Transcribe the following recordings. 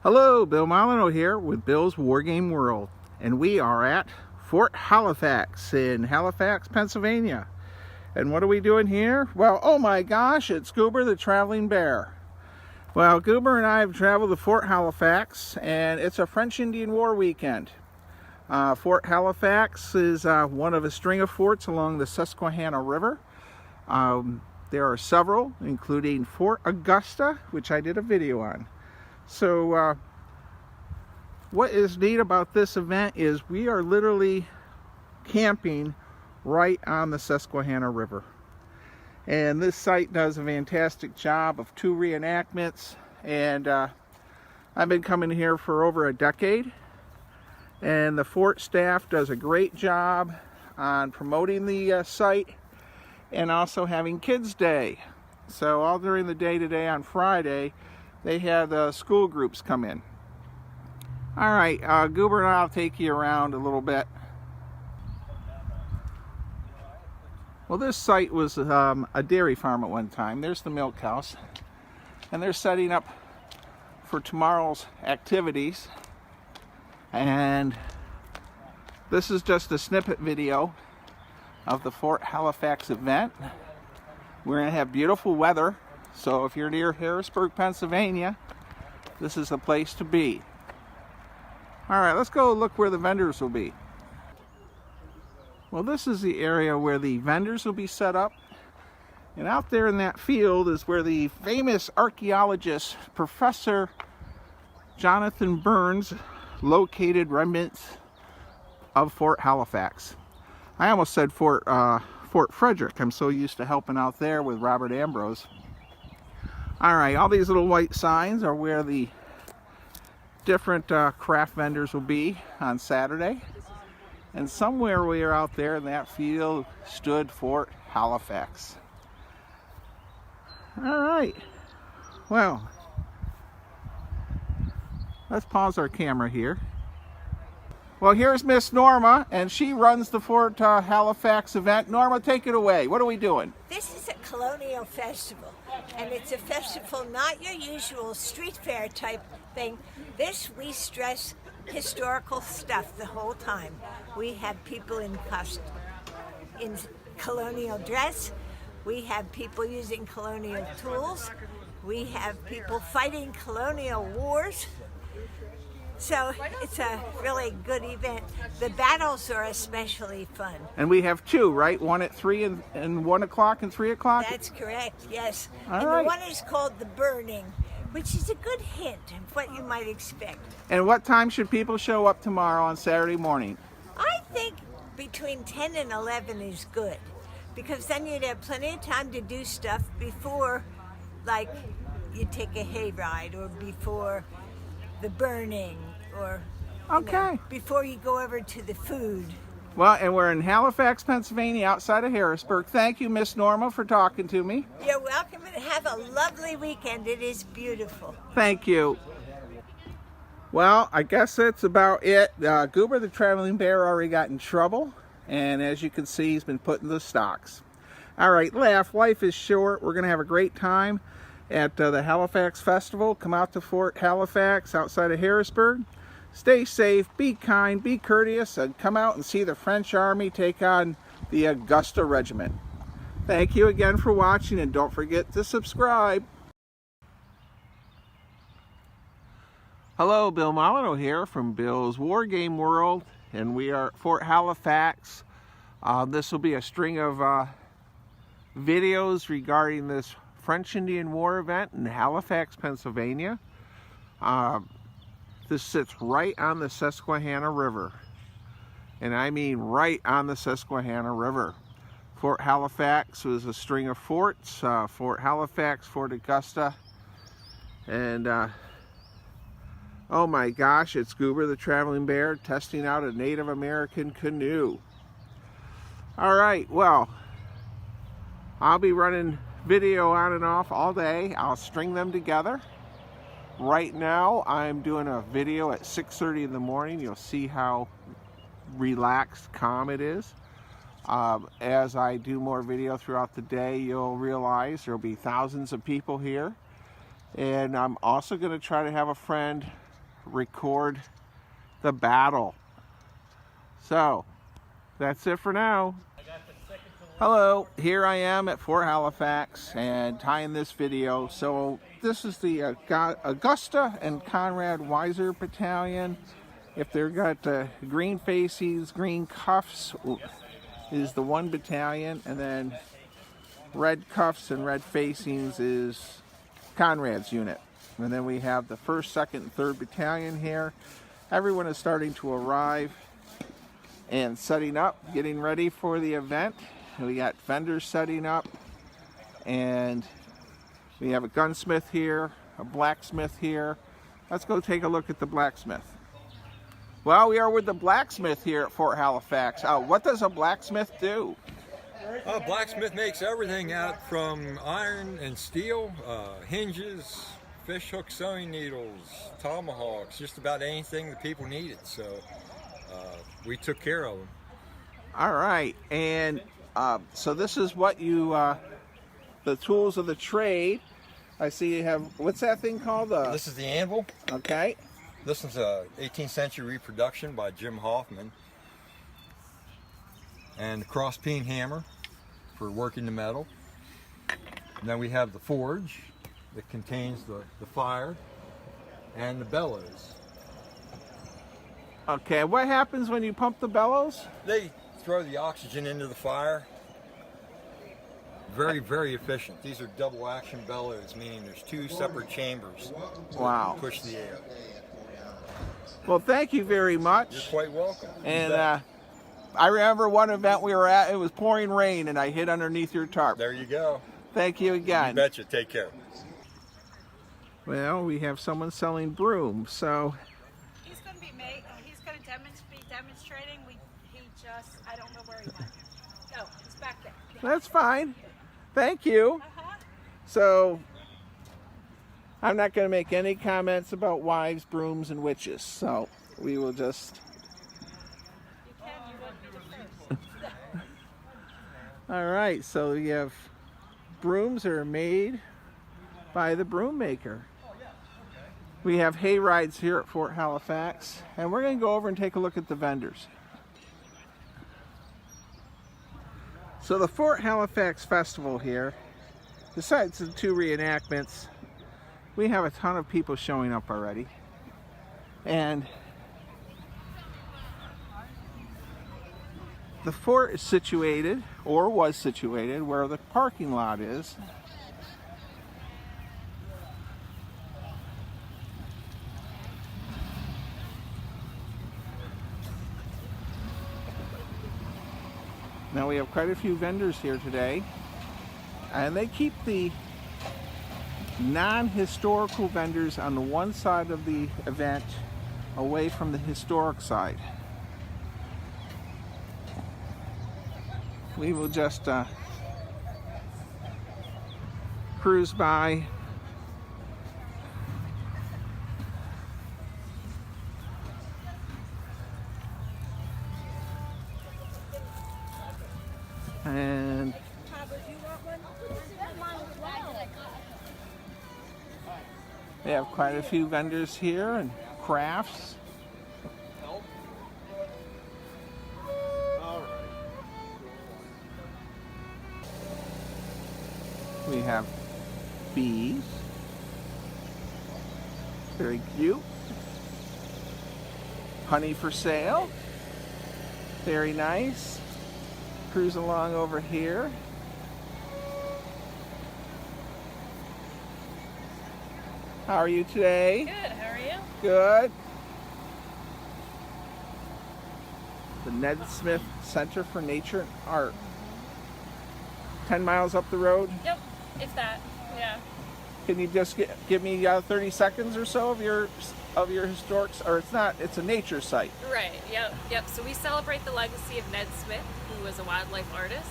Hello, Bill Molyneux here with Bill's Wargame World, and we are at Fort Halifax in Halifax, Pennsylvania. And what are we doing here? Well, oh my gosh, it's Goober the Traveling Bear. Well, Goober and I have traveled to Fort Halifax, and it's a French Indian War weekend. Fort Halifax is one of a string of forts along the Susquehanna River. There are several, including Fort Augusta, which I did a video on. So what is neat about this event is we are literally camping right on the Susquehanna River. And this site does a fantastic job of 2 reenactments, and I've been coming here for over a decade, and the fort staff does a great job on promoting the site and also having Kids Day. So all during the day today on Friday, they had school groups come in. All right, Goober and I'll take you around a little bit. Well, this site was a dairy farm at one time. There's the milk house. And they're setting up for tomorrow's activities. And this is just a snippet video of the Fort Halifax event. We're going to have beautiful weather. So if you're near Harrisburg, Pennsylvania, this is the place to be. All right, let's go look where the vendors will be. Well, this is the area where the vendors will be set up. And out there in that field is where the famous archaeologist, Professor Jonathan Burns, located remnants of Fort Halifax. I almost said Fort Frederick. I'm so used to helping out there with Robert Ambrose. All right, all these little white signs are where the different craft vendors will be on Saturday. And somewhere we are out there in that field stood Fort Halifax. All right, well, let's pause our camera here. Well, here's Miss Norma, and she runs the Fort Halifax event. Norma, take it away. What are we doing? This is a colonial festival, and it's a festival not your usual street fair type thing. We stress historical stuff the whole time. We have people in colonial dress. We have people using colonial tools. We have people fighting colonial wars. So it's a really good event. The battles are especially fun. And we have 2, right? One at 3 and 1 o'clock and 3 o'clock? That's correct, yes. All and right. The one is called The Burning, which is a good hint of what you might expect. And what time should people show up tomorrow on Saturday morning? I think between 10 and 11 is good, because then you'd have plenty of time to do stuff before, like you take a hayride, or before the burning, or before you go over to the food. Well, and we're in Halifax, Pennsylvania, outside of Harrisburg. Thank you, Miss Norma, for talking to me. You're welcome, and have a lovely weekend. It is beautiful. Thank you. Well, I guess that's about it. Goober the Traveling Bear already got in trouble, and as you can see, he's been put in the stocks. All right, laugh. Life is short. We're going to have a great time at the Halifax Festival. Come out to Fort Halifax outside of Harrisburg. Stay safe, be kind, be courteous, and come out and see the French Army take on the Augusta Regiment. Thank you again for watching, and don't forget to subscribe. Hello, Bill Molyneux here from Bill's Wargame World, and we are at Fort Halifax. This will be a string of videos regarding this French Indian War event in Halifax, Pennsylvania. This sits right on the Susquehanna River, and I mean right on the Susquehanna River. Fort Halifax was a string of forts, Fort Halifax, Fort Augusta, and oh my gosh, it's Goober the Traveling Bear testing out a Native American canoe. All right, well, I'll be running video on and off all day. I'll string them together. Right now, I'm doing a video at 6:30 in the morning. You'll see how relaxed, calm it is. As I do more video throughout the day, you'll realize there'll be thousands of people here. And I'm also going to try to have a friend record the battle. So that's it for now. Hello, here I am at Fort Halifax and tying this video. So this is the Augusta and Conrad Weiser Battalion. If they've got green faces, green cuffs is the one battalion, and then red cuffs and red facings is Conrad's unit. And then we have the 1st, 2nd, and 3rd battalion here. Everyone is starting to arrive and setting up, getting ready for the event. We got vendors setting up, and we have a gunsmith here, a blacksmith here. Let's go take a look at the blacksmith. Well, we are with the blacksmith here at Fort Halifax. What does a blacksmith do? A blacksmith makes everything out from iron and steel, hinges, fish hook sewing needles, tomahawks, just about anything that people needed. So we took care of them. All right, and so this is what you, the tools of the trade. I see you have, what's that thing called? This is the anvil. Okay. This is a 18th century reproduction by Jim Hoffman. And the cross peen hammer for working the metal. And then we have the forge that contains the fire and the bellows. Okay, what happens when you pump the bellows? They throw the oxygen into the fire. Very, very efficient. These are double action bellows, meaning there's 2 separate chambers. Wow. To push the air. Well, thank you very much. You're quite welcome. And I remember one event we were at, it was pouring rain, and I hid underneath your tarp. There you go. Thank you again. You betcha. Take care. Well, we have someone selling brooms, so... He's going to be demonstrating. I don't know where he went. No, he's back there. That's fine. Thank you. So, I'm not going to make any comments about wives, brooms, and witches, so we will just... You won't be the first. All right, so we have brooms that are made by the broom maker. We have hay rides here at Fort Halifax, and we're going to go over and take a look at the vendors. So the Fort Halifax Festival here, besides the 2 reenactments, we have a ton of people showing up already. And the fort is situated, or was situated, where the parking lot is. Now we have quite a few vendors here today, and they keep the non-historical vendors on the one side of the event away from the historic side. We will just cruise by. And we have quite a few vendors here and crafts. We have bees. Very cute. Honey for sale. Very nice. Cruise along over here. How are you today? Good, how are you? Good. The Ned Smith Center for Nature and Art. 10 miles up the road. Yep, if that, yeah. Can you just give me 30 seconds or so of your historic, or it's a nature site. Right, yep. So we celebrate the legacy of Ned Smith, who was a wildlife artist.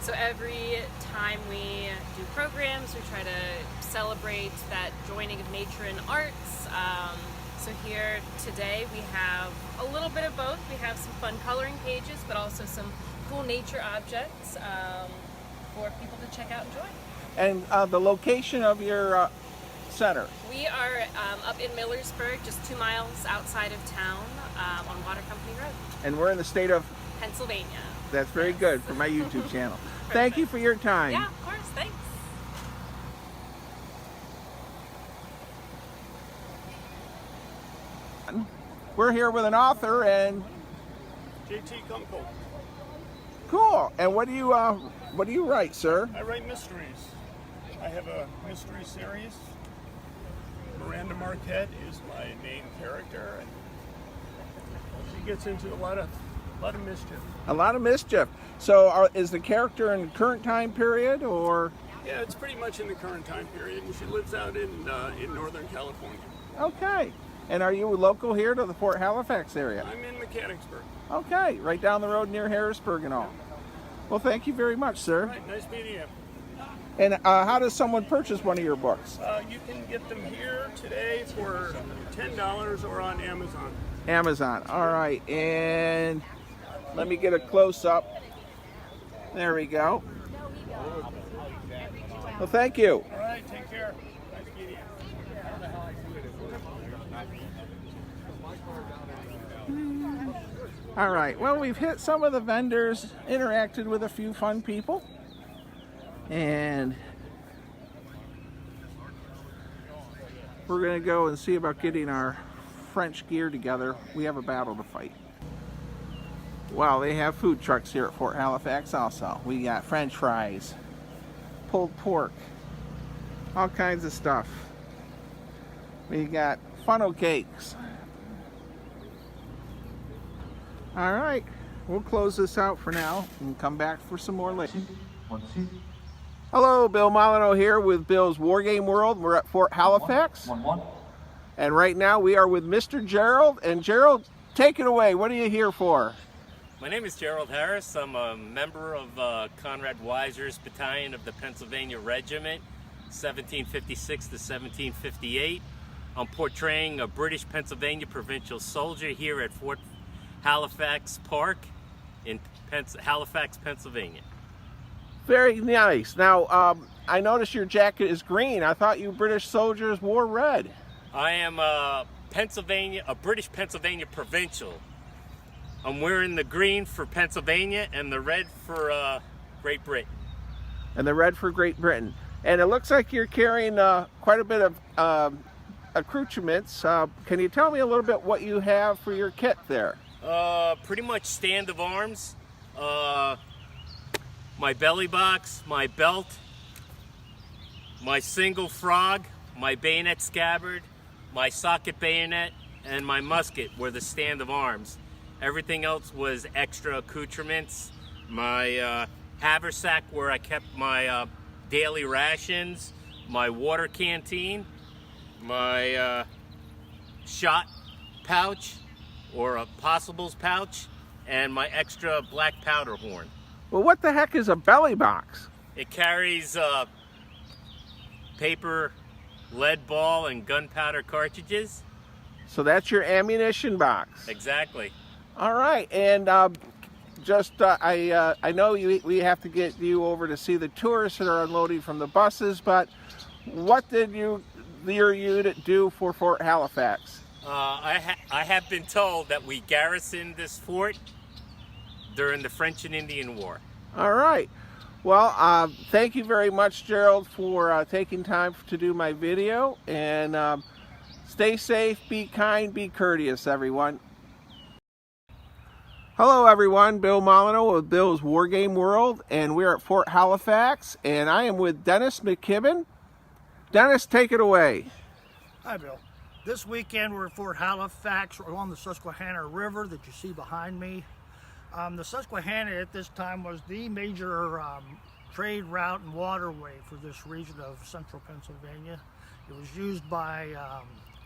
So every time we do programs, we try to celebrate that joining of nature and arts. So here today we have a little bit of both. We have some fun coloring pages, but also some cool nature objects for people to check out and enjoy. And the location of your center? We are up in Millersburg, just 2 miles outside of town on Water Company Road. And we're in the state of Pennsylvania. That's very good for my YouTube channel. Thank you for your time. Yeah, of course. Thanks. We're here with an author, and JT Kunkel. cool. And what do you write, sir? I write mysteries. I have a mystery series. Miranda Marquette is my main character, and she gets into a lot of mischief. A lot of mischief. So, is the character in the current time period, or? Yeah, it's pretty much in the current time period, and she lives out in Northern California. Okay. And are you local here to the Fort Halifax area? I'm in Mechanicsburg. Okay, right down the road near Harrisburg and all. Well, thank you very much, sir. All right, nice meeting you. And how does someone purchase one of your books? You can get them here today for $10 or on Amazon. Amazon. All right, and let me get a close-up. There we go. Well, thank you. All right, take care. Nice meeting you. All right, well, we've hit some of the vendors, interacted with a few fun people, and we're going to go and see about getting our French gear together. We have a battle to fight. Well, they have food trucks here at Fort Halifax also. We got French fries, pulled pork, all kinds of stuff. We got funnel cakes. All right, we'll close this out for now and come back for some more later. Hello, Bill Molyneux here with Bill's Wargame World. We're at Fort Halifax. And right now we are with Mr. Gerald. And Gerald, take it away. What are you here for? My name is Gerald Harris. I'm a member of Conrad Weiser's battalion of the Pennsylvania Regiment, 1756 to 1758. I'm portraying a British Pennsylvania Provincial soldier here at Fort Halifax Park in Halifax, Pennsylvania. Very nice. Now, I noticed your jacket is green. I thought you British soldiers wore red. I am a British Pennsylvania Provincial. I'm wearing the green for Pennsylvania and the red for Great Britain. And the red for Great Britain. And it looks like you're carrying quite a bit of accoutrements. Can you tell me a little bit what you have for your kit there? Pretty much stand of arms, my belly box, my belt, my single frog, my bayonet scabbard, my socket bayonet, and my musket were the stand of arms. Everything else was extra accoutrements. My haversack where I kept my daily rations, my water canteen, my shot pouch, or a possibles pouch, and my extra black powder horn. Well, what the heck is a belly box? It carries paper, lead ball, and gunpowder cartridges. So that's your ammunition box. Exactly. All right, and I know we have to get you over to see the tourists that are unloading from the buses, but what did your unit do for Fort Halifax? I have been told that we garrisoned this fort during the French and Indian War. All right. Well, thank you very much, Gerald, for taking time to do my video. And stay safe, be kind, be courteous, everyone. Hello, everyone. Bill Molyneux with Bill's Wargame World, and we're at Fort Halifax, and I am with Dennis McKibben. Dennis, take it away. Hi, Bill. This weekend we're at Fort Halifax along the Susquehanna River that you see behind me. The Susquehanna at this time was the major trade route and waterway for this region of central Pennsylvania. It was used by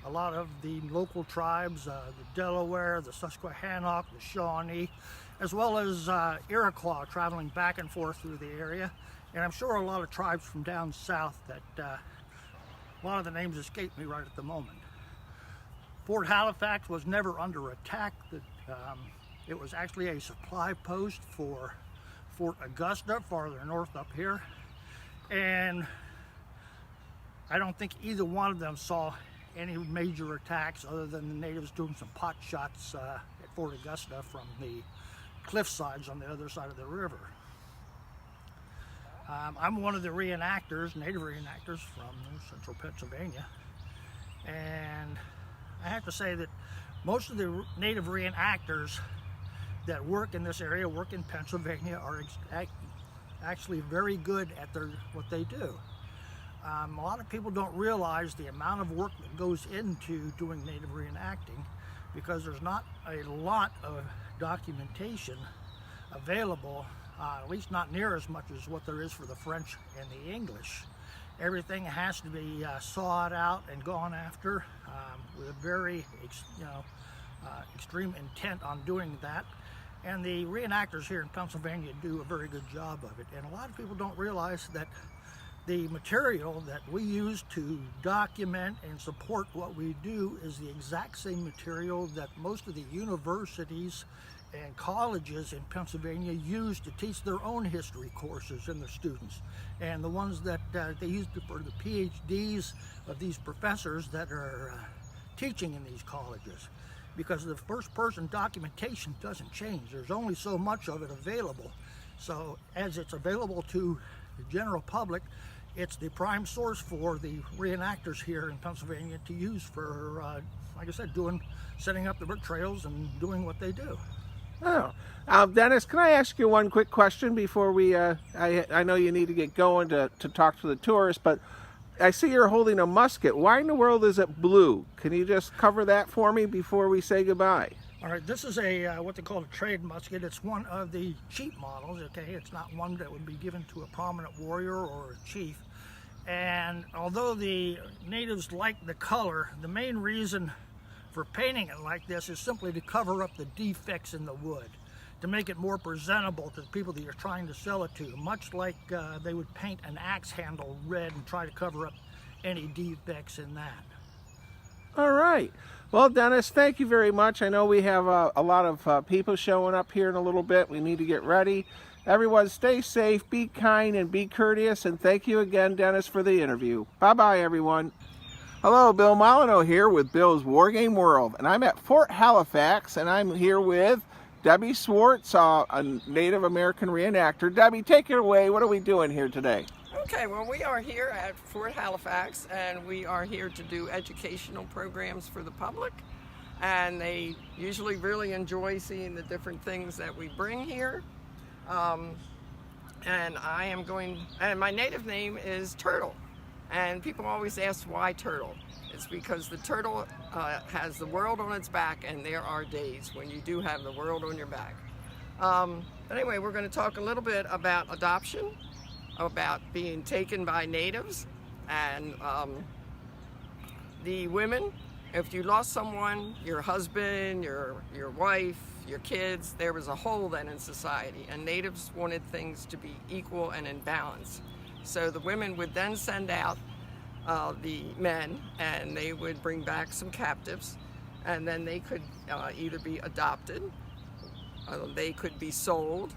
a lot of the local tribes, the Delaware, the Susquehannock, the Shawnee, as well as Iroquois traveling back and forth through the area. And I'm sure a lot of tribes from down south that a lot of the names escape me right at the moment. Fort Halifax was never under attack. It was actually a supply post for Fort Augusta, farther north up here. And I don't think either one of them saw any major attacks other than the natives doing some pot shots at Fort Augusta from the cliff sides on the other side of the river. I'm one of the reenactors, native reenactors from central Pennsylvania, and I have to say that most of the native reenactors that work in this area, work in Pennsylvania, are actually very good at what they do. A lot of people don't realize the amount of work that goes into doing native reenacting, because there's not a lot of documentation available, at least not near as much as what there is for the French and the English. Everything has to be sought out and gone after with a very extreme intent on doing that. And the reenactors here in Pennsylvania do a very good job of it. And a lot of people don't realize that the material that we use to document and support what we do is the exact same material that most of the universities and colleges in Pennsylvania use to teach their own history courses in their students, and the ones that they use for the PhDs of these professors that are teaching in these colleges. Because the first person documentation doesn't change. There's only so much of it available. So as it's available to the general public, it's the prime source for the reenactors here in Pennsylvania to use for, like I said, setting up the trails and doing what they do. Oh, Dennis, can I ask you one quick question before we, I know you need to get going to talk to the tourists, but I see you're holding a musket. Why in the world is it blue? Can you just cover that for me before we say goodbye? All right, this is a what they call a trade musket. It's one of the cheap models, okay? It's not one that would be given to a prominent warrior or a chief. And although the natives like the color, the main reason for painting it like this is simply to cover up the defects in the wood, to make it more presentable to the people that you're trying to sell it to, much like they would paint an axe handle red and try to cover up any defects in that. All right. Well, Dennis, thank you very much. I know we have a lot of people showing up here in a little bit. We need to get ready. Everyone stay safe, be kind, and be courteous. And thank you again, Dennis, for the interview. Bye-bye, everyone. Hello, Bill Molyneux here with Bill's Wargame World. And I'm at Fort Halifax, and I'm here with Debbie Swartz, a Native American reenactor. Debbie, take it away. What are we doing here today? Okay, well, we are here at Fort Halifax, and we are here to do educational programs for the public. And they usually really enjoy seeing the different things that we bring here. And my native name is Turtle. And people always ask why turtle. It's because the turtle has the world on its back, and there are days when you do have the world on your back. But anyway, we're going to talk a little bit about adoption, about being taken by natives, and the women. If you lost someone, your husband, your wife, your kids, there was a hole then in society, and natives wanted things to be equal and in balance. So the women would then send out the men, and they would bring back some captives, and then they could either be adopted, they could be sold,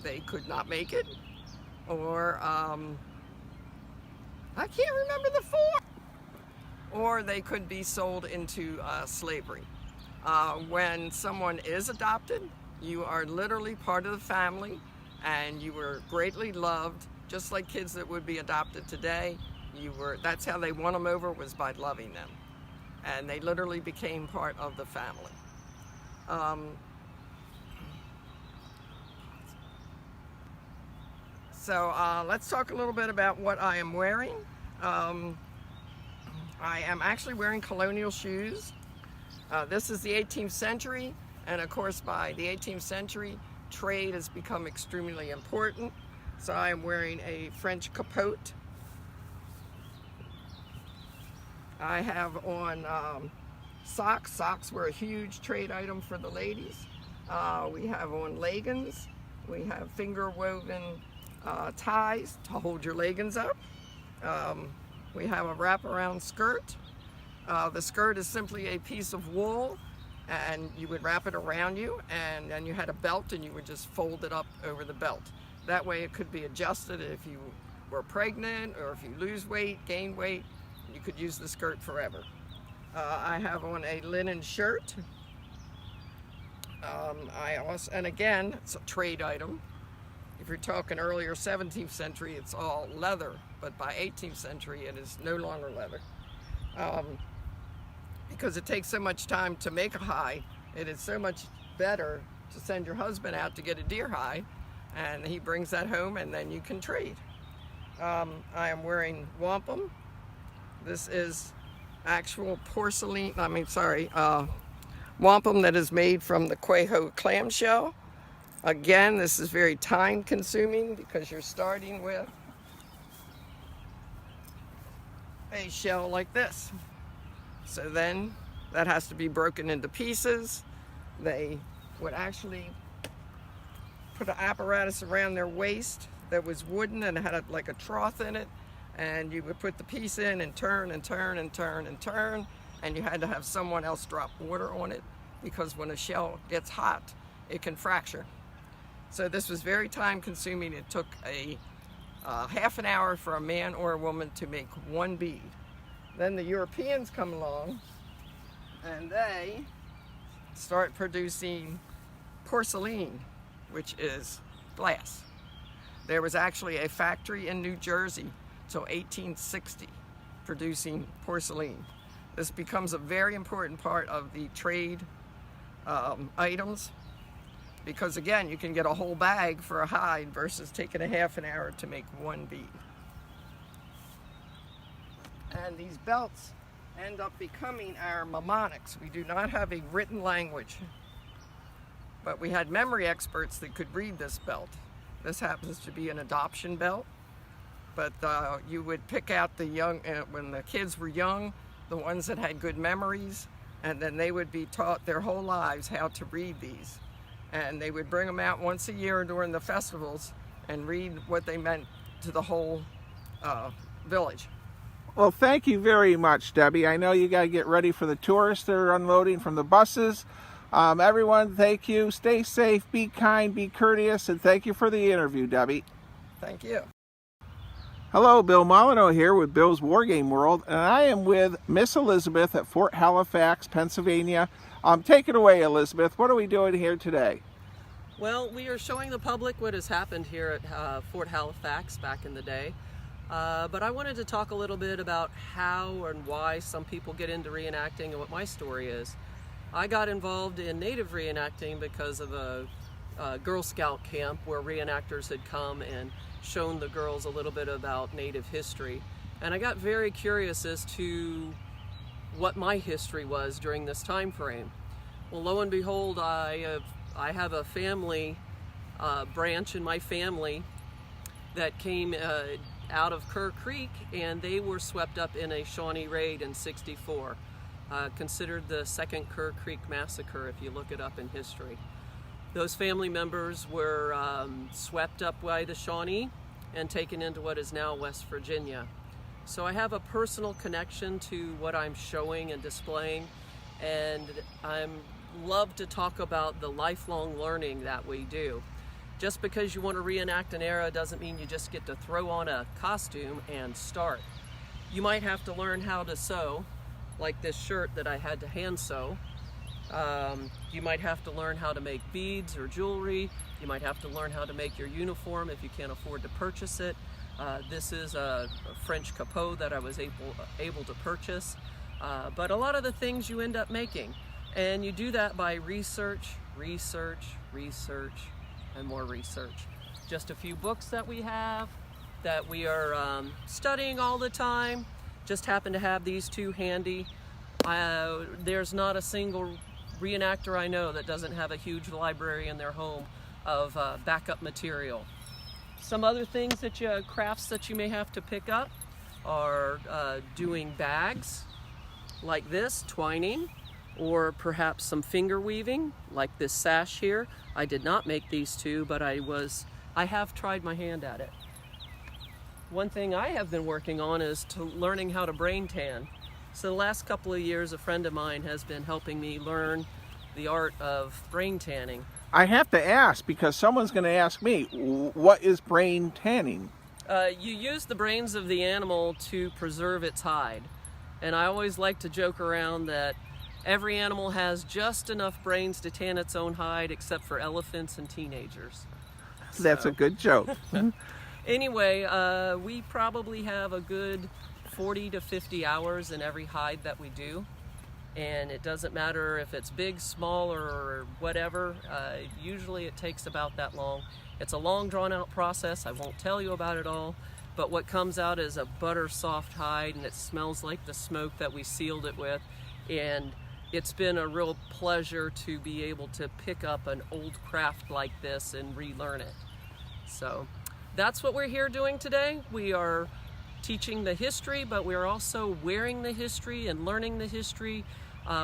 they could not make it, or I can't remember the fourth, or they could be sold into slavery. When someone is adopted, you are literally part of the family, and you were greatly loved, just like kids that would be adopted today. That's how they won them over, was by loving them. And they literally became part of the family. So let's talk a little bit about what I am wearing. I am actually wearing colonial shoes. This is the 18th century, and of course by the 18th century, trade has become extremely important. So I am wearing a French capote. I have on socks. Socks were a huge trade item for the ladies. We have on leggings. We have finger woven ties to hold your leggings up. We have a wraparound skirt. The skirt is simply a piece of wool, and you would wrap it around you, and then you had a belt, and you would just fold it up over the belt. That way it could be adjusted if you were pregnant, or if you lose weight, gain weight, you could use the skirt forever. I have on a linen shirt. And again, it's a trade item. If you're talking earlier 17th century, it's all leather, but by 18th century, it is no longer leather. Because it takes so much time to make a hide, it is so much better to send your husband out to get a deer hide, and he brings that home, and then you can trade. I am wearing wampum. This is actual porcelain, wampum that is made from the quaho clamshell. Again, this is very time consuming because you're starting with a shell like this. So then that has to be broken into pieces. They would actually put an apparatus around their waist that was wooden and had like a trough in it, and you would put the piece in and turn and turn and turn and turn, and you had to have someone else drop water on it because when a shell gets hot, it can fracture. So this was very time consuming. It took a half an hour for a man or a woman to make one bead. Then the Europeans come along and they start producing porcelain, which is glass. There was actually a factory in New Jersey till 1860 producing porcelain. This becomes a very important part of the trade items, because again, you can get a whole bag for a hide versus taking a half an hour to make one bead. And these belts end up becoming our mnemonics. We do not have a written language, but we had memory experts that could read this belt. This happens to be an adoption belt, but you would pick out the young, when the kids were young, the ones that had good memories, and then they would be taught their whole lives how to read these. And they would bring them out once a year during the festivals and read what they meant to the whole village. Well, thank you very much, Debbie. I know you got to get ready for the tourists that are unloading from the buses. Everyone, thank you. Stay safe, be kind, be courteous, and thank you for the interview, Debbie. Thank you. Hello, Bill Molyneux here with Bill's Wargame World, and I am with Miss Elizabeth at Fort Halifax, Pennsylvania. Take it away, Elizabeth. What are we doing here today? Well, we are showing the public what has happened here at Fort Halifax back in the day. But I wanted to talk a little bit about how and why some people get into reenacting and what my story is. I got involved in native reenacting because of a Girl Scout camp where reenactors had come and shown the girls a little bit about Native history. And I got very curious as to what my history was during this time frame. Well, lo and behold, I have a family branch in my family that came out of Kerr Creek, and they were swept up in a Shawnee raid in '64, considered the second Kerr Creek massacre if you look it up in history. Those family members were swept up by the Shawnee and taken into what is now West Virginia. So I have a personal connection to what I'm showing and displaying, and I love to talk about the lifelong learning that we do. Just because you want to reenact an era doesn't mean you just get to throw on a costume and start. You might have to learn how to sew, like this shirt that I had to hand sew. You might have to learn how to make beads or jewelry. You might have to learn how to make your uniform if you can't afford to purchase it. This is a French capot that I was able to purchase. But a lot of the things you end up making. And you do that by research, and more research. Just a few books that we have that we are studying all the time. Just happen to have these two handy. There's not a single reenactor I know that doesn't have a huge library in their home of backup material. Some other things crafts that you may have to pick up are doing bags like this, twining, or perhaps some finger weaving like this sash here. I did not make these two, but I have tried my hand at it. One thing I have been working on is learning how to brain tan. So the last couple of years, a friend of mine has been helping me learn the art of brain tanning. I have to ask, because someone's going to ask me, what is brain tanning? You use the brains of the animal to preserve its hide. And I always like to joke around that every animal has just enough brains to tan its own hide, except for elephants and teenagers. That's a good joke. Anyway, we probably have a good 40 to 50 hours in every hide that we do. And it doesn't matter if it's big, small, or whatever. Usually it takes about that long. It's a long, drawn-out process. I won't tell you about it all. But what comes out is a butter soft hide, and it smells like the smoke that we sealed it with. And it's been a real pleasure to be able to pick up an old craft like this and relearn it. So that's what we're here doing today. We are teaching the history, but we're also wearing the history and learning the history.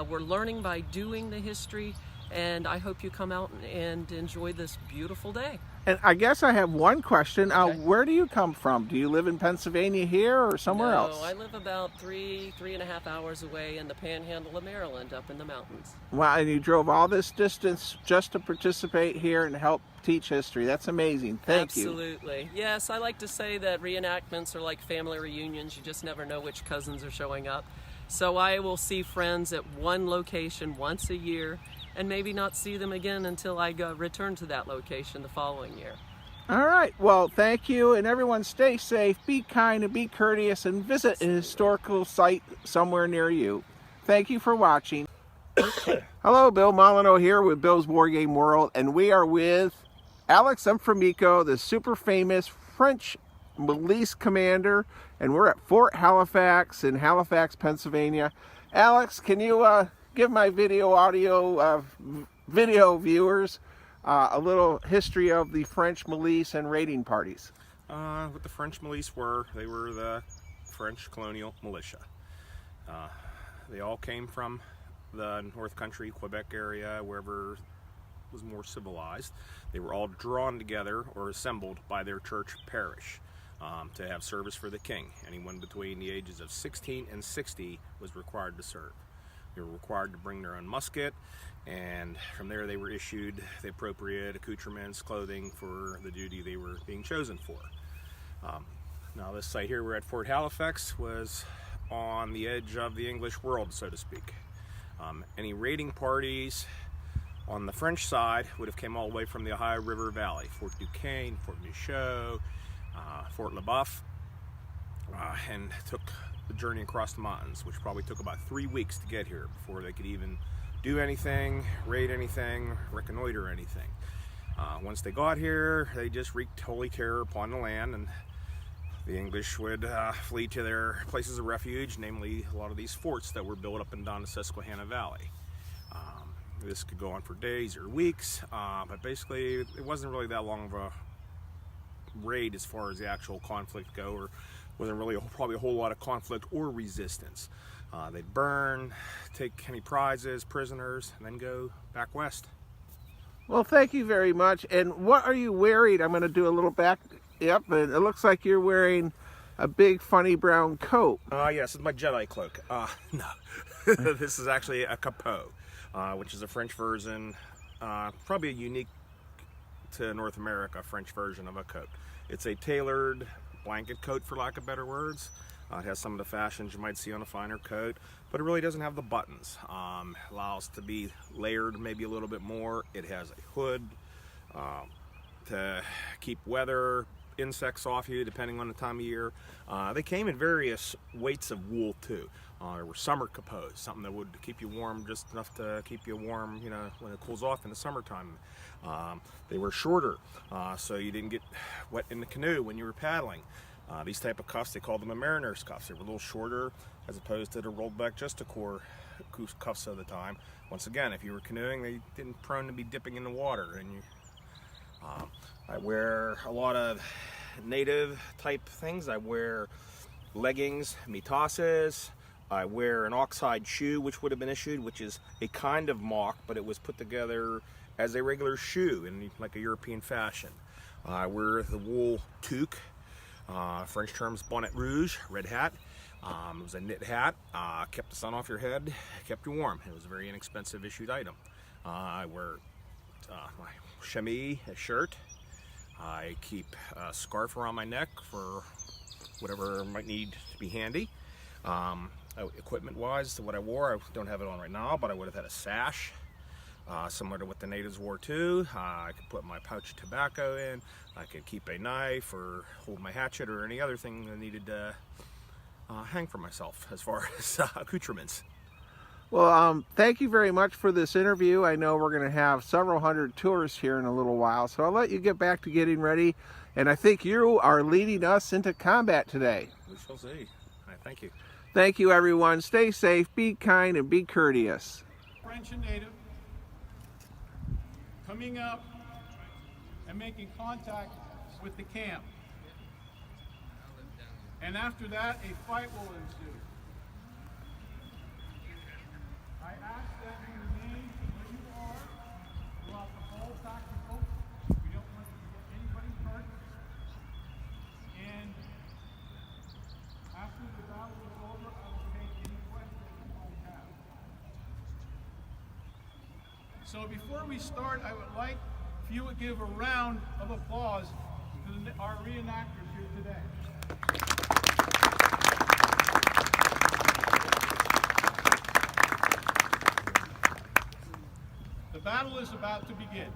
We're learning by doing the history, and I hope you come out and enjoy this beautiful day. And I guess I have one question. Okay. Where do you come from? Do you live in Pennsylvania here or somewhere else? No, I live about three and a half hours away in the panhandle of Maryland, up in the mountains. Wow, and you drove all this distance just to participate here and help teach history. That's amazing. Thank you. Absolutely. Yes, I like to say that reenactments are like family reunions. You just never know which cousins are showing up. So I will see friends at one location once a year and maybe not see them again until I return to that location the following year. All right. Well, thank you. And everyone stay safe, be kind, and be courteous, and visit a historical site somewhere near you. Thank you for watching. Hello, Bill Molyneux here with Bill's Wargame World, and we are with Alex Mframico, the super famous French milice commander, and we're at Fort Halifax in Halifax, Pennsylvania. Alex, can you give my video viewers a little history of the French milice and raiding parties? What the French milice were, they were the French colonial militia. They all came from the North Country, Quebec area, wherever was more civilized. They were all drawn together or assembled by their church parish to have service for the king. Anyone between the ages of 16 and 60 was required to serve. They were required to bring their own musket, and from there they were issued the appropriate accoutrements, clothing for the duty they were being chosen for. Now this site here, we're at Fort Halifax, was on the edge of the English world, so to speak. Any raiding parties on the French side would have came all the way from the Ohio River Valley, Fort Duquesne, Fort Michaud, Fort Le Boeuf, and took the journey across the mountains, which probably took about 3 weeks to get here before they could even do anything, raid anything, reconnoiter anything. Once they got here, they just wreaked holy terror upon the land, and the English would flee to their places of refuge, namely a lot of these forts that were built up and down the Susquehanna Valley. This could go on for days or weeks, but basically it wasn't really that long of a raid as far as the actual conflict go, or wasn't really probably a whole lot of conflict or resistance. They'd burn, take any prizes, prisoners, and then go back west. Well, thank you very much. And what are you wearing? I'm going to do a little back. Yep, and it looks like you're wearing a big funny brown coat. Yes, it's my Jedi cloak. No, this is actually a capot, which is a French version, probably a unique to North America French version of a coat. It's a tailored blanket coat, for lack of better words. It has some of the fashions you might see on a finer coat, but it really doesn't have the buttons. Allows to be layered maybe a little bit more. It has a hood to keep weather, insects off you depending on the time of year. They came in various weights of wool too. There were summer capots, something that would keep you warm, just enough to keep you warm, you know, when it cools off in the summertime. They were shorter, so you didn't get wet in the canoe when you were paddling. These type of cuffs, they called them a mariner's cuffs. They were a little shorter as opposed to the rolled back justacore cuffs of the time. Once again, if you were canoeing, they didn't prone to be dipping in the water. And I wear a lot of native type things. I wear leggings, mitasses. I wear an oxhide shoe, which would have been issued, which is a kind of mock, but it was put together as a regular shoe in like a European fashion. I wear the wool toque, French terms bonnet rouge, red hat. It was a knit hat, kept the sun off your head, kept you warm. It was a very inexpensive issued item. I wear my chemise, a shirt, I keep a scarf around my neck for whatever might need to be handy. Equipment-wise, what I wore, I don't have it on right now, but I would have had a sash, similar to what the natives wore too. I could put my pouch of tobacco in. I could keep a knife or hold my hatchet or any other thing I needed to hang for myself as far as accoutrements. Well, thank you very much for this interview. I know we're going to have several hundred tourists here in a little while, so I'll let you get back to getting ready. And I think you are leading us into combat today. We shall see. All right, thank you. Thank you, everyone. Stay safe, be kind, and be courteous. French and native coming up and making contact with the camp. And after that, a fight will ensue. I ask that you remain where you are throughout the whole tactical. We don't want to get anybody hurt. And after the battle is over, I will take any questions you might have. So before we start, I would like if you would give a round of applause to our reenactors here today. The battle is about to begin.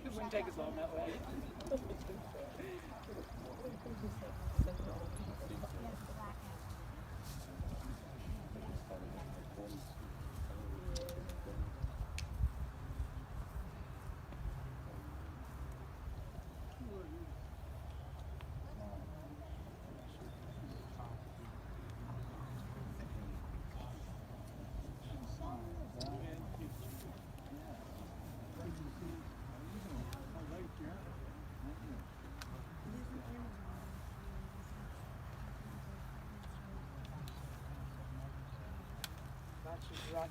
It wouldn't take as long that way. Right.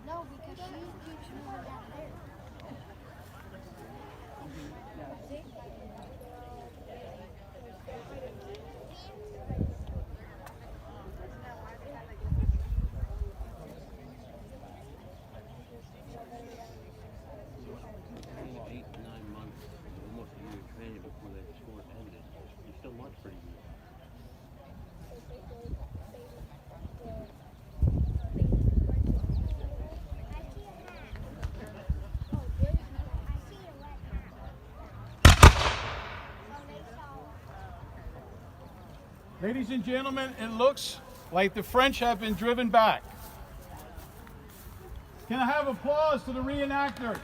No, because she keeps moving down there. Ladies and gentlemen, it looks like the French have been driven back. Can I have applause to the reenactors?